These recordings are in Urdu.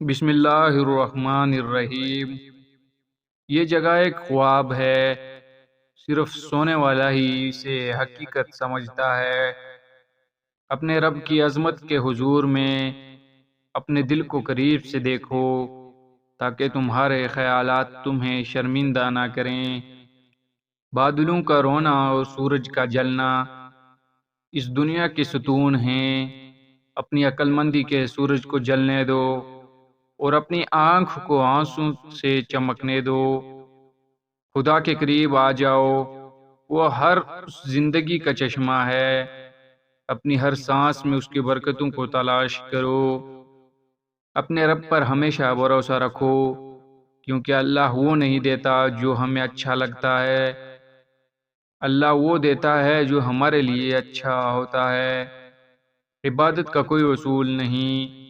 بسم اللہ الرحمن الرحیم۔ یہ جگہ ایک خواب ہے، صرف سونے والا ہی اسے حقیقت سمجھتا ہے۔ اپنے رب کی عظمت کے حضور میں اپنے دل کو قریب سے دیکھو تاکہ تمہارے خیالات تمہیں شرمندہ نہ کریں۔ بادلوں کا رونا اور سورج کا جلنا اس دنیا کے ستون ہیں۔ اپنی عقل مندی کے سورج کو جلنے دو اور اپنی آنکھ کو آنسوں سے چمکنے دو۔ خدا کے قریب آ جاؤ، وہ ہر زندگی کا چشمہ ہے۔ اپنی ہر سانس میں اس کی برکتوں کو تلاش کرو۔ اپنے رب پر ہمیشہ بھروسہ رکھو، کیونکہ اللہ وہ نہیں دیتا جو ہمیں اچھا لگتا ہے، اللہ وہ دیتا ہے جو ہمارے لیے اچھا ہوتا ہے۔ عبادت کا کوئی اصول نہیں،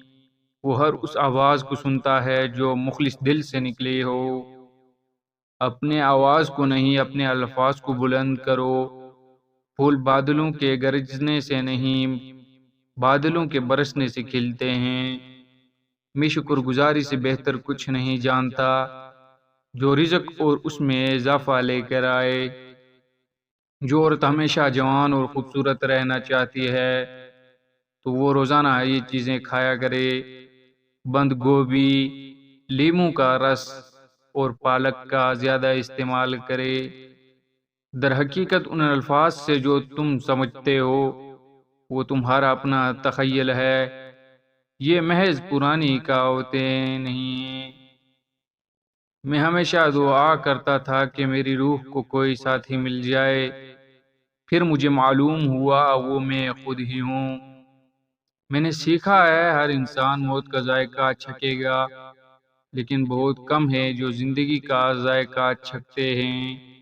وہ ہر اس آواز کو سنتا ہے جو مخلص دل سے نکلی ہو۔ اپنے آواز کو نہیں، اپنے الفاظ کو بلند کرو۔ پھول بادلوں کے گرجنے سے نہیں، بادلوں کے برسنے سے کھلتے ہیں۔ میں شکر گزاری سے بہتر کچھ نہیں جانتا، جو رزق اور اس میں اضافہ لے کر آئے۔ جو عورت ہمیشہ جوان اور خوبصورت رہنا چاہتی ہے تو وہ روزانہ یہ چیزیں کھایا کرے: بند گوبھی، لیموں کا رس اور پالک کا زیادہ استعمال کرے۔ در حقیقت ان الفاظ سے جو تم سمجھتے ہو وہ تمہارا اپنا تخیل ہے، یہ محض پرانی کہاوتیں نہیں ہیں۔ میں ہمیشہ دعا کرتا تھا کہ میری روح کو کوئی ساتھی مل جائے، پھر مجھے معلوم ہوا وہ میں خود ہی ہوں۔ میں نے سیکھا ہے ہر انسان موت کا ذائقہ چکھے گا، لیکن بہت کم ہیں جو زندگی کا ذائقہ چکھتے ہیں۔